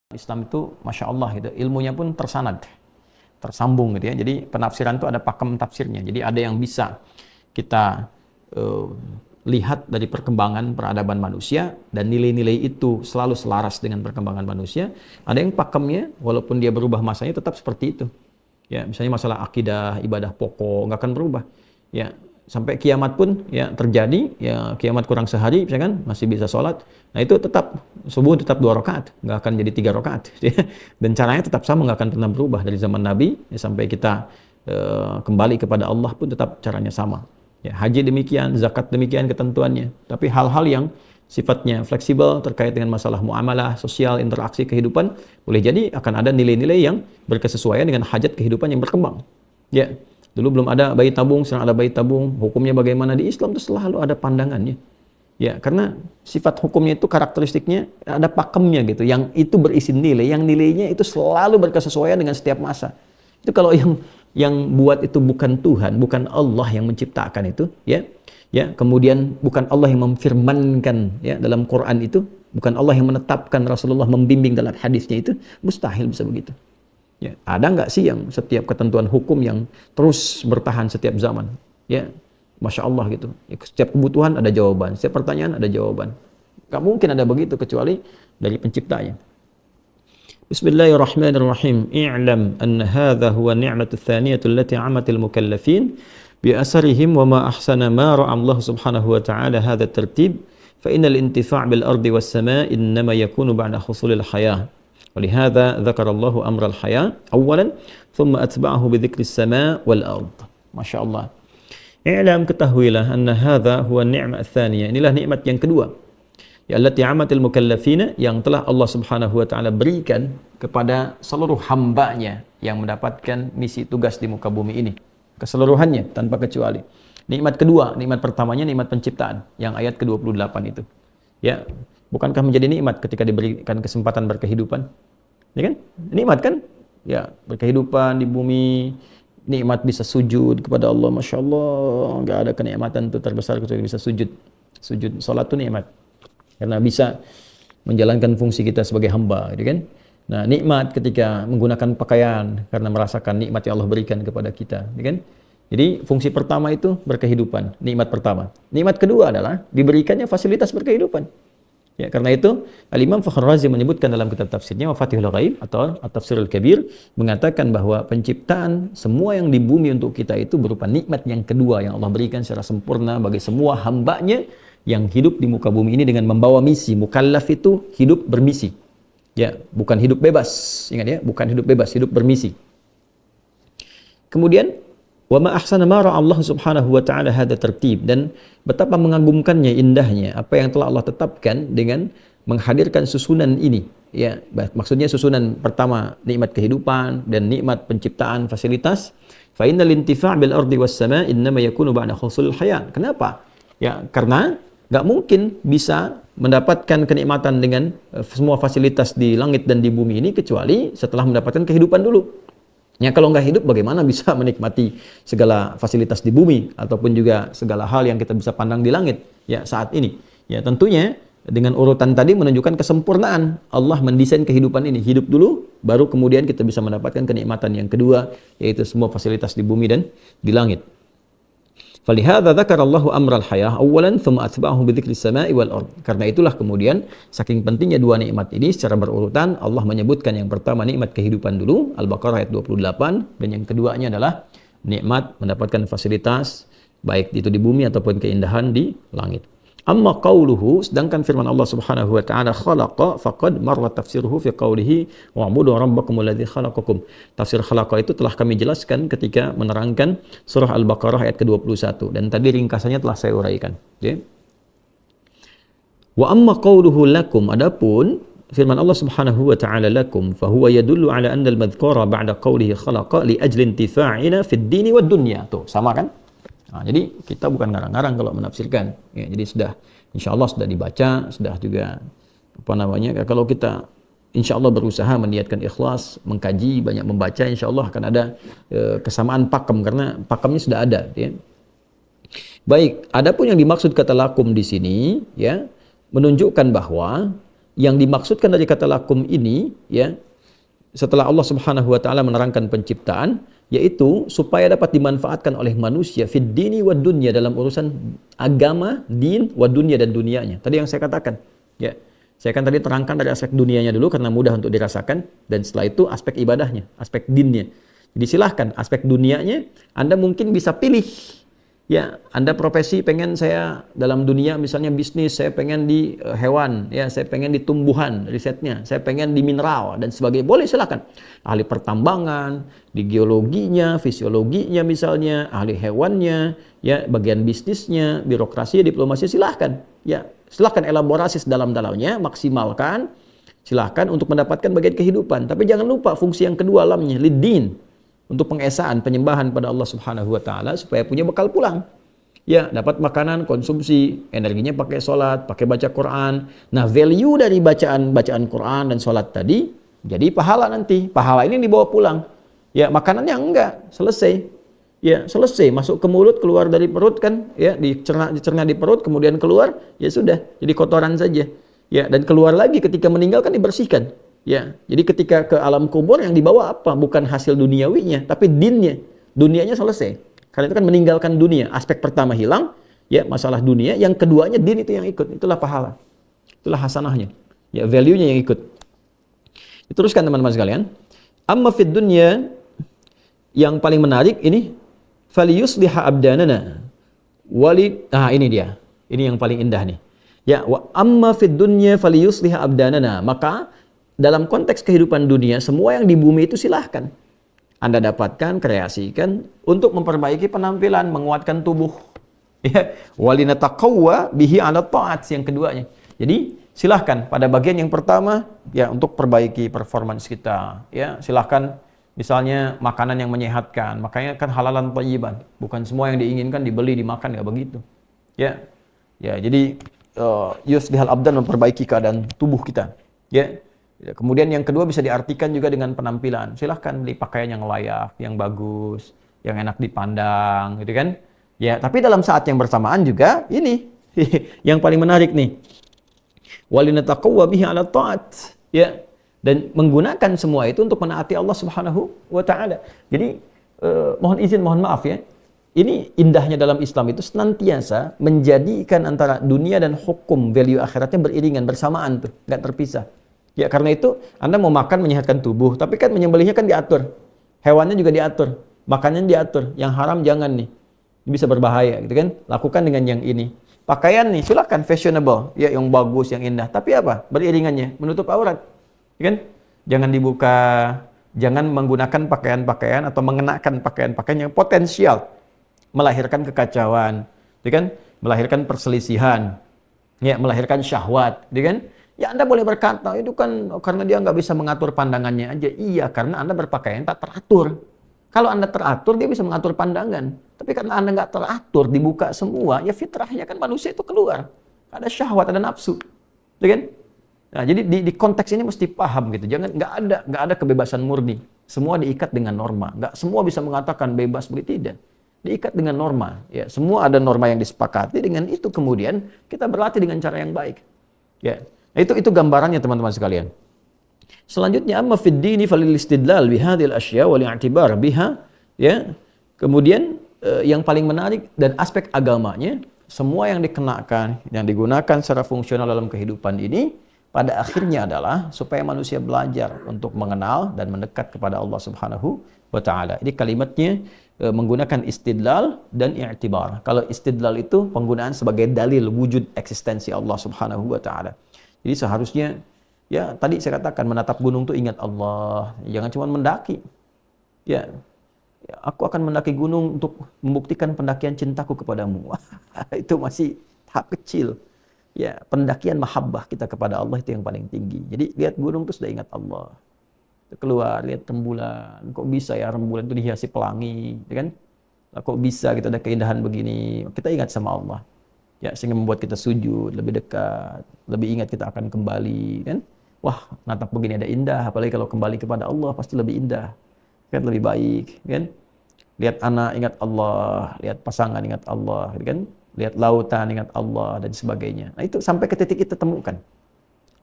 Islam itu Masya Allah gitu, ilmunya pun tersanad, tersambung gitu ya. Jadi penafsiran itu ada pakem tafsirnya. Jadi ada yang bisa kita lihat dari perkembangan peradaban manusia dan nilai-nilai itu selalu selaras dengan perkembangan manusia. Ada yang pakemnya walaupun dia berubah masanya tetap seperti itu. Ya, misalnya masalah akidah, ibadah pokok nggak akan berubah. Ya, sampai kiamat pun ya terjadi, ya kiamat kurang sehari misalkan masih bisa sholat. Nah itu tetap subuh tetap 2 rakaat, nggak akan jadi 3 rakaat. Dan caranya tetap sama, nggak akan pernah berubah dari zaman Nabi ya, sampai kita kembali kepada Allah pun tetap caranya sama. Ya, haji demikian, zakat demikian ketentuannya. Tapi hal-hal yang sifatnya fleksibel terkait dengan masalah muamalah, sosial, interaksi kehidupan, boleh jadi akan ada nilai-nilai yang berkesesuaian dengan hajat kehidupan yang berkembang. Ya, dulu belum ada bayi tabung, sekarang ada bayi tabung. Hukumnya bagaimana di Islam itu selalu ada pandangannya. Ya, karena sifat hukumnya itu karakteristiknya ada pakemnya gitu, yang itu berisi nilai, yang nilainya itu selalu berkesesuaian dengan setiap masa. Itu kalau yang buat itu bukan Tuhan, bukan Allah yang menciptakan itu, ya. Ya, kemudian bukan Allah yang memfirmankan ya dalam Quran itu, bukan Allah yang menetapkan, Rasulullah membimbing dalam hadisnya itu, mustahil bisa begitu. Ya, ada nggak sih yang setiap ketentuan hukum yang terus bertahan setiap zaman? Ya, Masya Allah gitu. Ya, setiap kebutuhan ada jawaban, setiap pertanyaan ada jawaban. Gak mungkin ada begitu kecuali dari penciptanya. Bismillahirrahmanirrahim. I'lam anna hadha huwa ni'matu thaniyatu allati 'amatil mukallafin bi asarihim wa ma ahsana ma ra'a Allah subhanahu wa ta'ala hadha at-tartib fa innal intifa' bil ardi was sama'i innama yakunu ba'da husulil hayah. ولهذا ذكر الله أمر الحياة أولا ثم أتبعه بذكر السماء والأرض. Masya Allah. I'lam, ketahuilah, anna hadha huwa ni'mah tsaniyah. Inilah nikmat yang kedua. Ya allati 'amatil mukallafina, yang telah Allah Subhanahu wa taala berikan kepada seluruh hambanya yang mendapatkan misi tugas di muka bumi ini. Keseluruhannya tanpa kecuali. Nikmat kedua, nikmat pertamanya nikmat penciptaan yang ayat ke-28 itu. Ya, bukankah menjadi nikmat ketika diberikan kesempatan berkehidupan? Ya kan? Nikmat kan? Ya, berkehidupan di bumi, nikmat bisa sujud kepada Allah. Masya Allah, nggak ada kenikmatan itu terbesar kecuali bisa sujud. Sujud, sholat itu nikmat. Karena bisa menjalankan fungsi kita sebagai hamba, gitu kan? Nah, nikmat ketika menggunakan pakaian karena merasakan nikmat yang Allah berikan kepada kita, gitu kan? Jadi fungsi pertama itu berkehidupan, nikmat pertama. Nikmat kedua adalah diberikannya fasilitas berkehidupan. Ya, karena itu Al-Imam Fakhr Razi menyebutkan dalam kitab tafsirnya Mafatihul Ghaib atau At-Tafsirul Kabir, mengatakan bahwa penciptaan semua yang di bumi untuk kita itu berupa nikmat yang kedua yang Allah berikan secara sempurna bagi semua hambanya yang hidup di muka bumi ini dengan membawa misi. Mukallaf itu hidup bermisi. Ya, bukan hidup bebas. Ingat ya, bukan hidup bebas, hidup bermisi. Kemudian wa ma ahsana ma ra'a Allah subhanahu wa ta'ala hadha tertib, dan betapa mengagumkannya, indahnya apa yang telah Allah tetapkan dengan menghadirkan susunan ini. Ya, maksudnya susunan pertama nikmat kehidupan dan nikmat penciptaan fasilitas. Fa innal intifa' bil ardi was sama' innama yakunu ba'da husulil hayat. Kenapa? Ya, karena nggak mungkin bisa mendapatkan kenikmatan dengan semua fasilitas di langit dan di bumi ini kecuali setelah mendapatkan kehidupan dulu. Ya, kalau nggak hidup bagaimana bisa menikmati segala fasilitas di bumi ataupun juga segala hal yang kita bisa pandang di langit ya saat ini. Ya, tentunya dengan urutan tadi menunjukkan kesempurnaan Allah mendesain kehidupan ini. Hidup dulu baru kemudian kita bisa mendapatkan kenikmatan yang kedua, yaitu semua fasilitas di bumi dan di langit. Falihadza dzakarallahu amral hayah awalan tsumma atba'ahu bidzikri samai wal ard. Karena itulah kemudian saking pentingnya dua nikmat ini secara berurutan Allah menyebutkan yang pertama nikmat kehidupan dulu, Al-Baqarah ayat 28, dan yang keduanya adalah nikmat mendapatkan fasilitas baik itu di bumi ataupun keindahan di langit. Amma qauluhu, sedangkan firman Allah Subhanahu wa taala khalaqa faqad marra tafsiruhu fi qaulihi wa'budu rabbakumul ladzi khalaqakum. Tafsir khalaqa itu telah kami jelaskan ketika menerangkan surah Al-Baqarah ayat ke-21 dan tadi ringkasannya telah saya uraikan, ya. Wa amma qauluhu lakum, adapun firman Allah Subhanahu wa taala lakum fa huwa yadullu ala anna al-madhkura ba'da qaulihi khalaqa li ajli intifa'ina fid dini wad dunya. Tuh, sama kan? Nah, jadi kita bukan ngarang-ngarang kalau menafsirkan. Ya, jadi sudah, insya Allah sudah dibaca, sudah juga kalau kita insya Allah berusaha meniatkan ikhlas, mengkaji, banyak membaca, insya Allah akan ada kesamaan pakem karena pakemnya sudah ada. Ya. Baik, adapun yang dimaksud kata lakum di sini, ya, menunjukkan bahwa yang dimaksudkan dari kata lakum ini, ya, setelah Allah Subhanahu wa taala menerangkan penciptaan, yaitu supaya dapat dimanfaatkan oleh manusia fid dini wad dunya, dalam urusan agama, din, wad dunya, dan dunianya. Tadi yang saya katakan, ya. Saya kan tadi terangkan dari aspek dunianya dulu karena mudah untuk dirasakan, dan setelah itu aspek ibadahnya, aspek dinnya. Jadi silahkan aspek dunianya Anda mungkin bisa pilih. Ya, Anda profesi pengen saya dalam dunia misalnya bisnis, saya pengen di hewan, ya, saya pengen di tumbuhan risetnya, saya pengen di mineral dan sebagainya. Boleh, silakan. Ahli pertambangan, di geologinya, fisiologinya misalnya, ahli hewannya, ya, bagian bisnisnya, birokrasi, diplomasi, silahkan. Ya, silahkan elaborasi sedalam-dalamnya, maksimalkan. Silahkan untuk mendapatkan bagian kehidupan. Tapi jangan lupa fungsi yang kedua alamnya, lidin. Untuk pengesaan, penyembahan pada Allah Subhanahu wa taala supaya punya bekal pulang. Ya, dapat makanan, konsumsi, energinya pakai sholat, pakai baca Quran. Nah, value dari bacaan Quran dan sholat tadi jadi pahala nanti. Pahala ini dibawa pulang. Ya, makanannya enggak, selesai. Ya, selesai, masuk ke mulut, keluar dari perut kan, ya, dicerna di perut, kemudian keluar, ya sudah, jadi kotoran saja. Ya, dan keluar lagi ketika meninggal kan dibersihkan. Ya, jadi ketika ke alam kubur yang dibawa apa? Bukan hasil duniawinya, tapi dinnya. Dunianya selesai. Karena itu kan meninggalkan dunia. Aspek pertama hilang, ya, masalah dunia. Yang keduanya din itu yang ikut. Itulah pahala. Itulah hasanahnya. Ya, value-nya yang ikut. Diteruskan teman-teman sekalian. Amma fid dunya, yang paling menarik ini, faliyusliha abdanana. Ini dia. Ini yang paling indah nih. Ya, wa amma fid dunya faliyusliha abdanana. Maka dalam konteks kehidupan dunia, semua yang di bumi itu silahkan Anda dapatkan, kreasikan untuk memperbaiki penampilan, menguatkan tubuh. Ya, walinataqawwa bihi 'ala ta'at, yang keduanya. Jadi, silahkan pada bagian yang pertama, ya, untuk perbaiki performance kita. Ya, silahkan misalnya makanan yang menyehatkan, makanya kan halalan thayyiban. Bukan semua yang diinginkan dibeli, dimakan, nggak begitu. Ya, ya, jadi yuslihal abdan, memperbaiki keadaan tubuh kita. Ya. Kemudian yang kedua bisa diartikan juga dengan penampilan. Silahkan beli pakaian yang layak, yang bagus, yang enak dipandang, gitu kan? Ya, tapi dalam saat yang bersamaan juga ini yang paling menarik nih. Walinataqawwa bihi 'ala ta'at. Ya. Dan menggunakan semua itu untuk menaati Allah Subhanahu wa taala. Jadi mohon maaf ya. Ini indahnya dalam Islam itu senantiasa menjadikan antara dunia dan hukum value akhiratnya beriringan, bersamaan tuh, nggak terpisah. Ya, karena itu Anda mau makan menyehatkan tubuh, tapi kan menyembelihnya kan diatur. Hewannya juga diatur, makannya diatur. Yang haram jangan nih. Ini bisa berbahaya gitu kan. Lakukan dengan yang ini. Pakaian nih silakan fashionable, ya, yang bagus, yang indah. Tapi apa? Beriringannya menutup aurat. Ya kan? Jangan dibuka, jangan menggunakan pakaian-pakaian atau mengenakan pakaian-pakaian yang potensial melahirkan kekacauan, ya kan? Melahirkan perselisihan. Ya, melahirkan syahwat, ya kan? Ya, Anda boleh berkata, itu kan karena dia nggak bisa mengatur pandangannya aja. Iya, karena Anda berpakaian tak teratur. Kalau Anda teratur, dia bisa mengatur pandangan. Tapi karena Anda nggak teratur, dibuka semua, ya fitrahnya kan manusia itu keluar. Ada syahwat, ada nafsu. Ya kan? Nah, jadi di konteks ini mesti paham gitu. Jangan, nggak ada kebebasan murni. Semua diikat dengan norma. Nggak semua bisa mengatakan bebas, begitu tidak. Diikat dengan norma. Ya, semua ada norma yang disepakati, dengan itu kemudian kita berlatih dengan cara yang baik. Ya. Nah, itu gambarannya teman-teman sekalian. Selanjutnya, amma fid dini falil istidlal bihadhil asya wal i'tibar biha, ya. Kemudian yang paling menarik dan aspek agamanya, semua yang dikenakan, yang digunakan secara fungsional dalam kehidupan ini pada akhirnya adalah supaya manusia belajar untuk mengenal dan mendekat kepada Allah Subhanahu wa taala. Ini kalimatnya menggunakan istidlal dan i'tibar. Kalau istidlal itu penggunaan sebagai dalil wujud eksistensi Allah Subhanahu wa taala. Jadi seharusnya, ya, tadi saya katakan menatap gunung itu ingat Allah, jangan cuma mendaki. Ya, aku akan mendaki gunung untuk membuktikan pendakian cintaku kepadamu. Itu masih tahap kecil. Ya, pendakian mahabbah kita kepada Allah itu yang paling tinggi. Jadi lihat gunung itu sudah ingat Allah. Keluar, lihat rembulan. Kok bisa ya rembulan itu dihiasi pelangi, ya kan? Kok bisa kita ada keindahan begini? Kita ingat sama Allah. Ya, sehingga membuat kita sujud, lebih dekat, lebih ingat kita akan kembali, kan? Wah, natap begini ada indah, apalagi kalau kembali kepada Allah pasti lebih indah, kan, lebih baik, kan? Lihat anak ingat Allah, lihat pasangan ingat Allah, kan? Lihat lautan ingat Allah dan sebagainya. Nah, itu sampai ke titik itu temukan.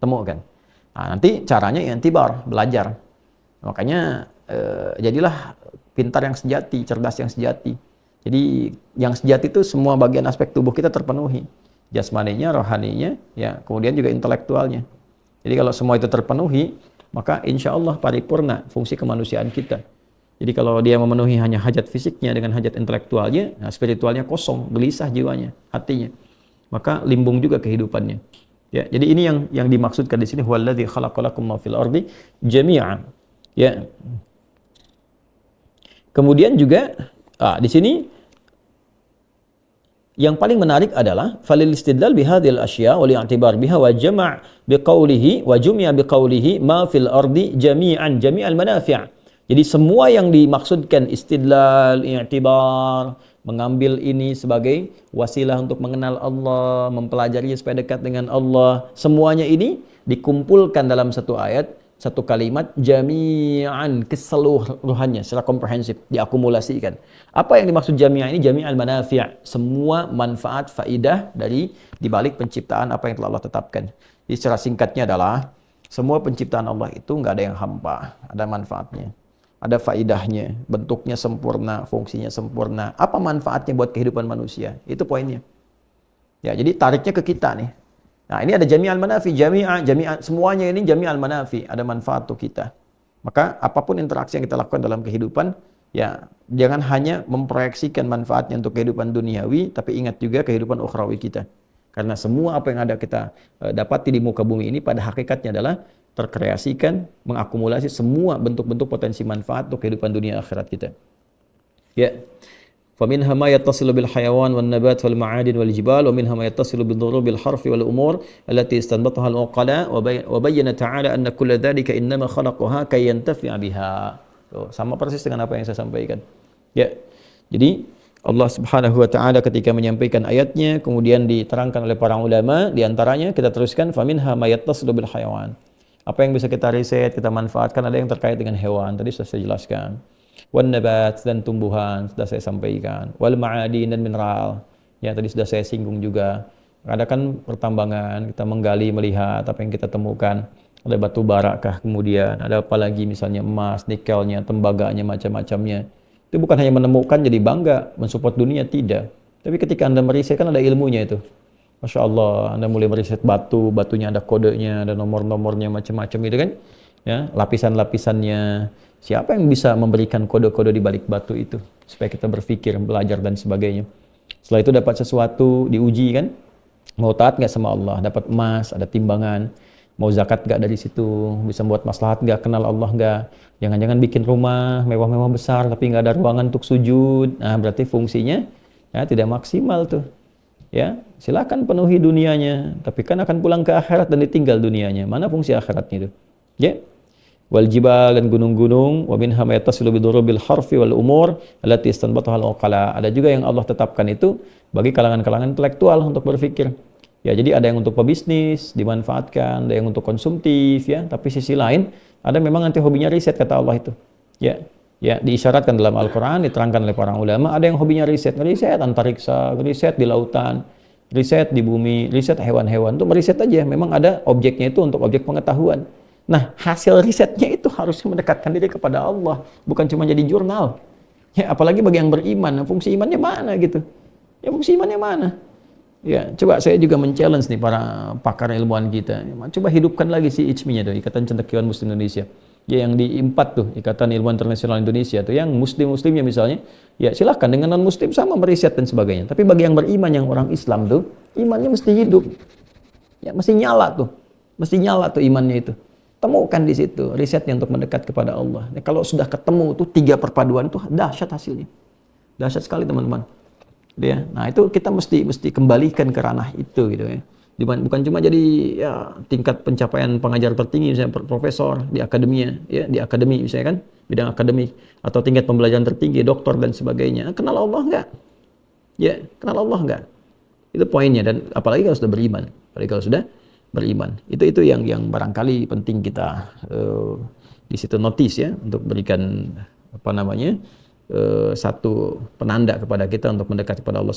temukan. Nah, nanti caranya i'tibar, belajar. Makanya jadilah pintar yang sejati, cerdas yang sejati. Jadi yang sejati itu semua bagian aspek tubuh kita terpenuhi. Jasmaninya, rohaninya, ya, kemudian juga intelektualnya. Jadi kalau semua itu terpenuhi, maka insya Allah paripurna fungsi kemanusiaan kita. Jadi kalau dia memenuhi hanya hajat fisiknya dengan hajat intelektualnya, nah spiritualnya kosong, gelisah jiwanya, hatinya. Maka limbung juga kehidupannya. Ya, jadi ini yang dimaksudkan di sini, huwallazi khalaqalakum ma fil ardi jami'an. Ya. Kemudian juga di sini yang paling menarik adalah falil istidlal bihadhil asya wal i'tibar biha wa jama' biqaulihi wa jum'a biqaulihi ma fil ardi jami'an jami'al manafi'. Jadi semua yang dimaksudkan istidlal, i'tibar, mengambil ini sebagai wasilah untuk mengenal Allah, mempelajarinya supaya dekat dengan Allah, semuanya ini dikumpulkan dalam satu ayat, satu kalimat, jami'an, keseluruhannya secara komprehensif, diakumulasikan. Apa yang dimaksud jami'an ini? Jami'al manafi', semua manfaat, faidah dari dibalik penciptaan apa yang telah Allah tetapkan. Jadi secara singkatnya adalah semua penciptaan Allah itu nggak ada yang hampa, ada manfaatnya, ada faidahnya, bentuknya sempurna, fungsinya sempurna. Apa manfaatnya buat kehidupan manusia? Itu poinnya. Ya, jadi tariknya ke kita nih. Nah, ini ada jami'al manafi, jami'an, semuanya ini jami'al manafi, ada manfaat untuk kita. Maka apapun interaksi yang kita lakukan dalam kehidupan, ya jangan hanya memproyeksikan manfaatnya untuk kehidupan duniawi, tapi ingat juga kehidupan ukhrawi kita. Karena semua apa yang ada kita dapati di muka bumi ini pada hakikatnya adalah terkreasikan, mengakumulasi semua bentuk-bentuk potensi manfaat untuk kehidupan dunia akhirat kita. Ya. فَمِنْهَا مَا يَتَّصِلُ بِالْحَيَوَانِ وَالنَّبَاتِ وَالْمَعَادِنِ وَالْجِبَالِ وَمِنْهَا مَا يَتَّصِلُ بِالضُّرُوبِ الْحَرْفِ وَالْأُمُورِ الَّتِي اسْتَنْبَطَهَا الْعُقَلَاءُ وَبَيَّنَ تَعَالَى أَنَّ كُلَّ ذَلِكَ إِنَّمَا خَلَقَهَا كَيْ يَنْتَفِعَ بِهَا. Sama persis dengan apa yang saya sampaikan. Ya. Jadi Allah Subhanahu wa taala ketika menyampaikan ayatnya kemudian diterangkan oleh para ulama, di antaranya kita teruskan faminha may yattasilu bil hayawan. Apa yang bisa kita riset, kita manfaatkan, ada yang terkait dengan hewan, tadi sudah saya jelaskan. Wan nabat, dan tumbuhan sudah saya sampaikan. Wal ma'adin, dan mineral. Ya, tadi sudah saya singgung juga. Ada kan pertambangan, kita menggali, melihat apa yang kita temukan. Ada batu bara kah, kemudian ada apa lagi misalnya emas, nikelnya, tembaganya, macam-macamnya. Itu bukan hanya menemukan jadi bangga, mensupport dunia, tidak. Tapi ketika Anda meriset kan ada ilmunya itu. Masya Allah, Anda mulai meriset batu, batunya ada kodenya, ada nomor-nomornya, macam-macam itu kan. Ya, lapisan-lapisannya. Siapa yang bisa memberikan kode-kode di balik batu itu supaya kita berpikir, belajar dan sebagainya. Setelah itu dapat sesuatu, diuji kan. Mau taat nggak sama Allah, dapat emas, ada timbangan. Mau zakat nggak dari situ, bisa buat maslahat nggak, kenal Allah nggak. Jangan-jangan bikin rumah mewah-mewah besar tapi nggak ada ruangan untuk sujud. Nah, berarti fungsinya ya tidak maksimal tuh. Ya, silakan penuhi dunianya, tapi kan akan pulang ke akhirat dan ditinggal dunianya. Mana fungsi akhiratnya itu? Ya. Wal jibal, dan gunung-gunung, wa minha ma yattasilu bidurubil harfi wal umur allati istanbataha al-uqala. Ada juga yang Allah tetapkan itu bagi kalangan-kalangan intelektual untuk berpikir. Ya, jadi ada yang untuk pebisnis dimanfaatkan, ada yang untuk konsumtif ya, tapi sisi lain ada memang nanti hobinya riset kata Allah itu. Ya. Ya, diisyaratkan dalam Al-Qur'an, diterangkan oleh para ulama, ada yang hobinya riset antariksa, riset di lautan, riset di bumi, riset hewan-hewan, itu meriset aja, memang ada objeknya itu untuk objek pengetahuan. Nah, hasil risetnya itu harusnya mendekatkan diri kepada Allah, bukan cuma jadi jurnal. Ya, apalagi bagi yang beriman, fungsi imannya mana gitu? Ya, fungsi imannya mana? Ya, coba saya juga men-challenge nih para pakar ilmuwan kita. Coba hidupkan lagi si ICMI-nya tuh, Ikatan Cendekiawan Muslim Indonesia. Ya, yang di IMPAT tuh, Ikatan Ilmuwan Internasional Indonesia tuh, yang muslim-muslimnya misalnya, ya silahkan dengan non-muslim sama meriset dan sebagainya. Tapi bagi yang beriman, yang orang Islam tuh, imannya mesti hidup. Ya, mesti nyala tuh. Mesti nyala tuh imannya itu. Temukan di situ risetnya untuk mendekat kepada Allah. Nah, kalau sudah ketemu tuh 3 perpaduan tuh dahsyat hasilnya. Dahsyat sekali teman-teman. Ya, nah itu kita mesti kembalikan ke ranah itu gitu ya. Bukan cuma jadi ya tingkat pencapaian pengajar tertinggi misalnya profesor di akademia ya, di akademi misalnya kan bidang akademik, atau tingkat pembelajaran tertinggi doktor dan sebagainya. Kenal Allah enggak? Ya, kenal Allah enggak? Itu poinnya. Dan apalagi kalau sudah beriman. Apalagi kalau sudah beriman. Itu yang barangkali penting kita di situ notice ya, untuk berikan apa namanya satu penanda kepada kita untuk mendekat kepada Allah.